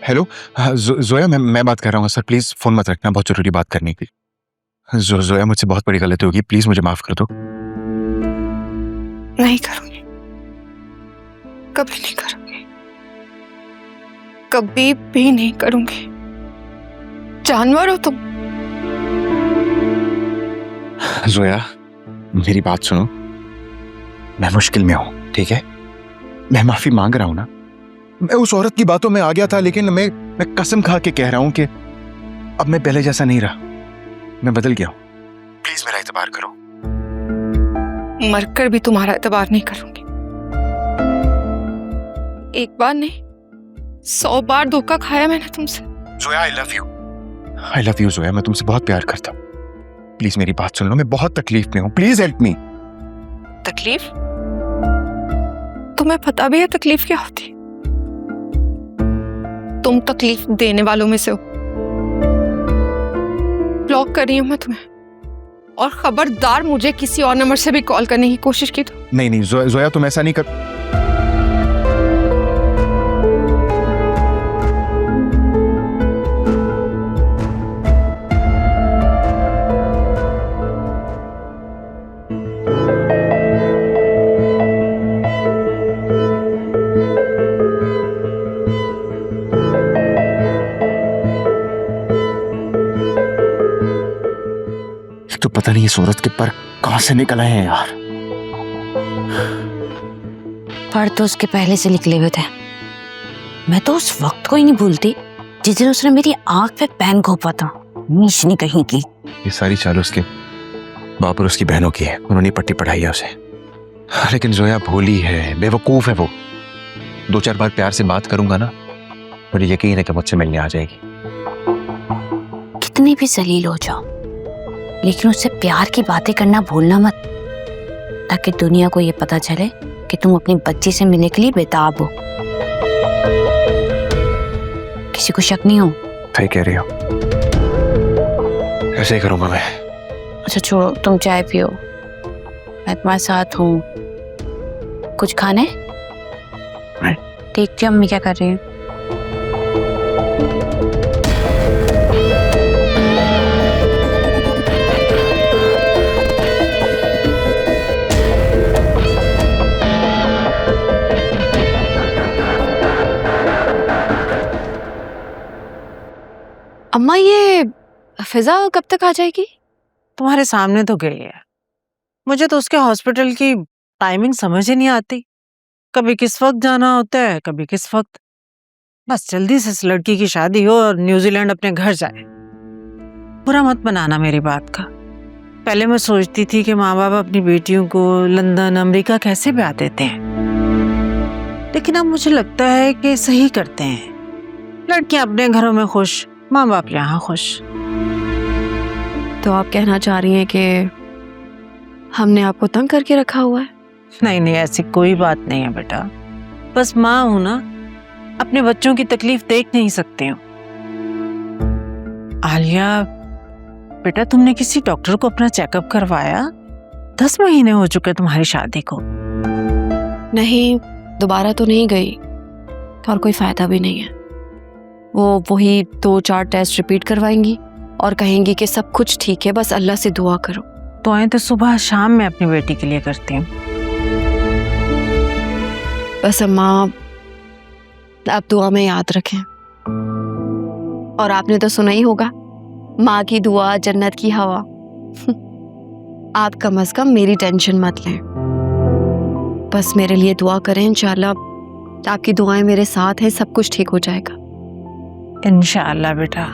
Hello. हाँ, जोया, मैं बात कर रहा हूँ सर। प्लीज फोन मत रखना, बहुत जरूरी बात करनी थी। जोया, मुझसे बहुत बड़ी गलती होगी, प्लीज मुझे माफ कर दो। नहीं करूंगी, कभी नहीं करूंगी, कभी भी नहीं करूंगी। जानवर हो तुम। जोया, मेरी बात सुनो। मैं मुश्किल में हूं, ठीक है? मैं माफी मांग रहा हूं ना। मैं उस औरत की बातों में आ गया था, लेकिन मैं कसम खा के कह रहा हूं कि अब मैं पहले जैसा नहीं रहा। मैं बदल गया हूं। प्लीज मेरा एतबार करो। मरकर भी तुम्हारा एतबार नहीं करूंगी। एक बार नहीं, 100 बार धोखा खाया मैंने तुमसे। जोया, आई love you. I love you Zoya, मैं तुमसे बहुत प्यार करता हूं। प्लीज मेरी बात सुन लो, मैं बहुत तकलीफ में हूं। Please help me. तकलीफ? तुम्हें पता भी है तकलीफ क्या होती? तुम तकलीफ देने वालों में से हो। ब्लॉक कर रही हूं मैं तुम्हें, और खबरदार मुझे किसी और नंबर से भी कॉल करने की कोशिश की तो। नहीं जोया, तुम ऐसा नहीं कर। तो पता नहीं इस औरत के पर कहां से निकल आए हैं यार। पर तो उसके पहले से निकले हुए थे। मैं तो उस वक्त को ही नहीं भूलती जिस दिन उसने मेरी आंख पे पेन घोंपा था। नीच नहीं कहीं की। ये सारी चाल उसके बाप और उसकी बहनों की है। उन्होंने पट्टी पढ़ाई है उसे। लेकिन जोया भोली है, बेवकूफ है वो। 2-4 बार प्यार से बात करूंगा ना, मुझे यकीन है कि मुझसे मिलने आ जाएगी। कितनी भी जलील हो जाओ, लेकिन उससे प्यार की बातें करना भूलना मत, ताकि दुनिया को ये पता चले कि तुम अपनी बच्ची से मिलने के लिए बेताब हो। किसी को शक नहीं हो? सही कह रही हो। ऐसे ही करूंगा मैं। अच्छा छोड़ो, तुम चाय पियो, मैं तुम्हारे साथ हूँ। कुछ खाने? देखती हूँ अम्मी क्या कर रही है। अम्मा, ये फिजा कब तक आ जाएगी? तुम्हारे सामने तो गई है। मुझे तो उसके हॉस्पिटल की टाइमिंग समझ ही नहीं आती। कभी किस वक्त जाना होता है, कभी किस वक्त। बस जल्दी से इस लड़की की शादी हो और न्यूजीलैंड अपने घर जाए। बुरा मत बनाना मेरी बात का। पहले मैं सोचती थी कि माँ बाप अपनी बेटियों को लंदन, अमेरिका कैसे ब्याह देते हैं, लेकिन अब मुझे लगता है कि सही करते हैं। लड़कियां अपने घरों में खुश, माँ बाप यहाँ खुश। तो आप कहना चाह रही हैं कि हमने आपको तंग करके रखा हुआ है? नहीं, ऐसी कोई बात नहीं है बेटा। बस माँ हूं ना, अपने बच्चों की तकलीफ देख नहीं सकती हूँ। आलिया बेटा, तुमने किसी डॉक्टर को अपना चेकअप करवाया? 10 महीने हो चुके तुम्हारी शादी को। नहीं, दोबारा तो नहीं गई, और कोई फायदा भी नहीं है। वो वही 2-4 टेस्ट रिपीट करवाएंगी और कहेंगी कि सब कुछ ठीक है, बस अल्लाह से दुआ करो। दुआएं तो सुबह शाम मैं अपनी बेटी के लिए करती हूँ। बस अम्मा, आप दुआ में याद रखें। और आपने तो सुना ही होगा, माँ की दुआ जन्नत की हवा। आप कम से कम मेरी टेंशन मत लें, बस मेरे लिए दुआ करें। इंशाल्लाह आपकी दुआएं मेरे साथ हैं, सब कुछ ठीक हो जाएगा। इंशाअल्लाह बेटा।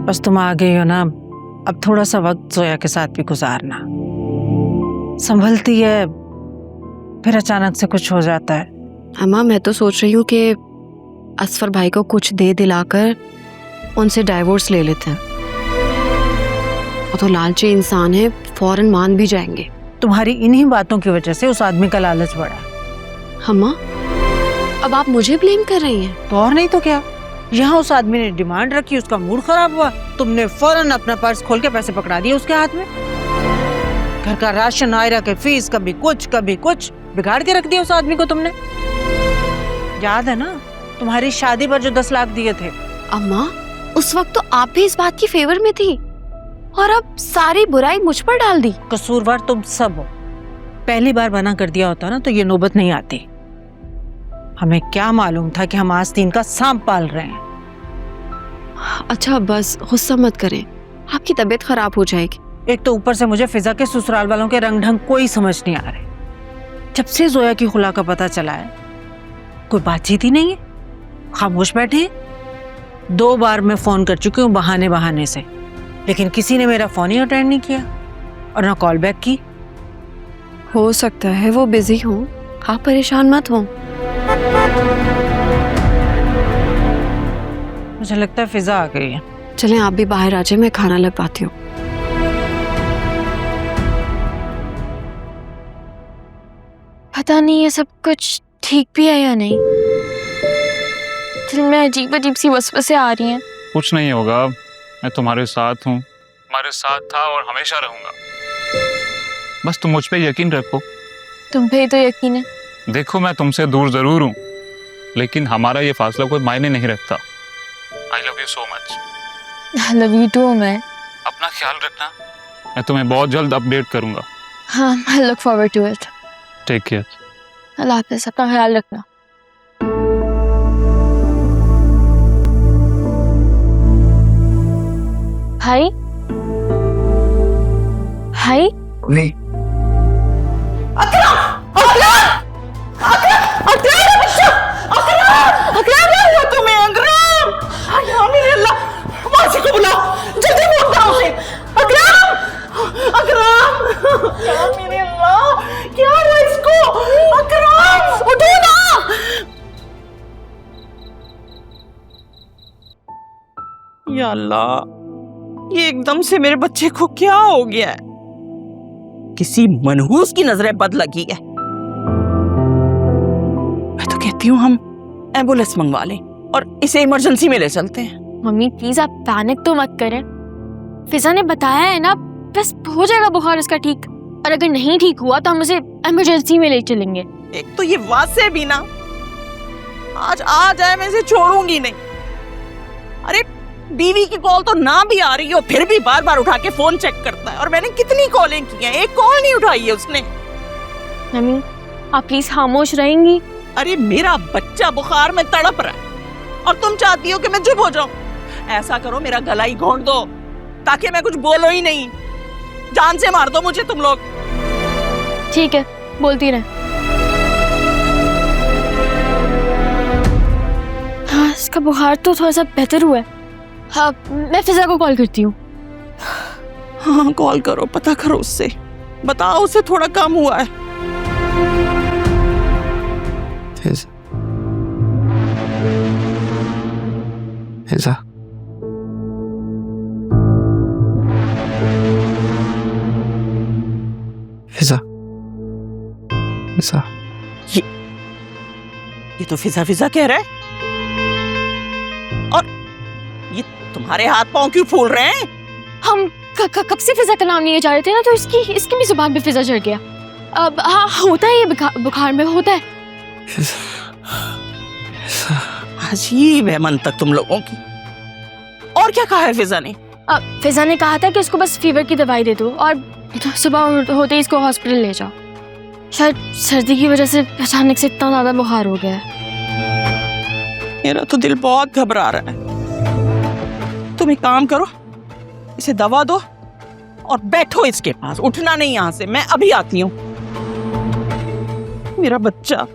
बस तुम आ गई हो ना, अब थोड़ा सा वक्त जोया के साथ भी गुजारना। संभलती है, फिर अचानक से कुछ हो जाता है। अम्मा, मैं तो सोच रही हूँ कि असफर भाई को कुछ दे दिलाकर उनसे डाइवोर्स ले लेते हैं। वो तो लालची इंसान है, फौरन मान भी जाएंगे। तुम्हारी इन्हीं बातों की वजह से उस आदमी का लालच बढ़ा। अम्मा, अब आप मुझे ब्लेम कर रही हैं? तो और नहीं तो क्या। यहाँ उस आदमी ने डिमांड रखी, उसका मूड खराब हुआ, तुमने फौरन अपना पर्स खोल के पैसे पकड़ा दिए उसके हाथ में। घर का राशन, आयरा के फीस, कभी कुछ बिगाड़ के रख दिया उस आदमी को तुमने। याद है ना तुम्हारी शादी पर जो 10 लाख दिए थे। अम्मा, उस वक्त तो आप भी इस बात की फेवर में थी और अब सारी बुराई मुझ पर डाल दी। कसूरवार तुम सब हो। पहली बार मना कर दिया होता ना तो ये नौबत नहीं आती। हमें क्या मालूम था कि हम आस्तीन का सांप पाल रहे हैं। अच्छा बस गुस्सा मत करें, आपकी तबीयत खराब हो जाएगी। एक तो ऊपर से मुझे फिजा के ससुराल वालों के रंग ढंग कोई समझ नहीं आ रहे। जब से जोया की खुला का पता चला है कोई बातचीत ही नहीं है, खामोश बैठे हैं। 2 बार मैं फोन कर चुकी हूँ बहाने से, लेकिन किसी ने मेरा फोन ही अटेंड नहीं किया और ना कॉल बैक की। हो सकता है वो बिजी हो, आप परेशान मत हो। मुझे लगता है फिजा आ गई है। चलें आप भी बाहर आ जाए, मैं खाना लगवाती हूँ। पता नहीं ये सब कुछ ठीक भी है या नहीं। दिल में अजीब अजीब सी वसवसे आ रही हैं। कुछ नहीं होगा, मैं तुम्हारे साथ हूँ, तुम्हारे साथ था और हमेशा रहूंगा। बस तुम मुझ पे यकीन रखो। तुम पे ही तो यकीन है। देखो मैं तुमसे दूर जरूर हूँ, लेकिन हमारा ये फासला कोई मायने नहीं रखता। I love you so much. I love you too. मैं अपना ख्याल रखना, मैं तुम्हें बहुत जल्द अपडेट करूंगा। हाँ, I look forward to it. Take care. Allah हाफ़िज़, अपना ख्याल रखना। भाई भाई नहीं, या अल्लाह, ये एकदम से मेरे बच्चे को क्या हो गया है? किसी मनहूस की नजरें बद लगी है। मैं तो कहती हूँ हम एम्बुलेंस मंगवा लें और इसे इमरजेंसी में ले चलते हैं। मम्मी प्लीज आप पैनिक तो मत करें। फिजा ने बताया है ना, बस हो जाएगा बुखार इसका ठीक, और अगर नहीं ठीक हुआ तो हम उसे इमरजेंसी में ले चलेंगे। एक तो ये वासे भी ना, आज आ जाए मैं इसे छोड़ूंगी नहीं। अरे बीवी की कॉल तो ना भी आ रही हो फिर भी बार बार उठा के फोन चेक करता है, और मैंने कितनी कॉलें की हैं, एक कॉल नहीं उठाई है उसने। मम्मी आप प्लीज खामोश रहेंगी? अरे मेरा बच्चा बुखार में तड़प रहा है और तुम चाहती हो कि मैं चुप हो जाऊं? ऐसा करो मेरा गला ही घोंट दो ताकि मैं कुछ बोलो ही नहीं। जान से मार दो मुझे तुम लोग। ठीक है, बोलती रहे। हाँ, इसका बुखार तो थोड़ा सा बेहतर हुआ है। हाँ, मैं फिजा को कॉल करती हूँ। हाँ कॉल करो, पता करो उससे, बताओ उसे थोड़ा कम हुआ है। फिजा, फिजा, फिजा, ये तो फिजा फिजा कह रहा है, और ये तुम्हारे हाथ पांव क्यों फूल रहे हैं? हम कब से फिजा का नाम लिए जा रहे थे ना, तो इसकी भी जुबान पे फिजा चढ़ गया। अब हाँ, होता है ये बुखार में होता है। अजीब है मन तक तुम लोगों की। और क्या कहा है फिजा ने? फिजा ने कहा था कि इसको बस फीवर की दवाई दे दो और सुबह होते ही इसको हॉस्पिटल ले जाओ। शायद सर्दी की वजह से अचानक से इतना ज्यादा बुखार हो गया है। मेरा तो दिल बहुत घबरा रहा है। तुम एक काम करो, इसे दवा दो और बैठो इसके पास, उठना नहीं यहाँ से। मैं अभी आती हूँ। मेरा बच्चा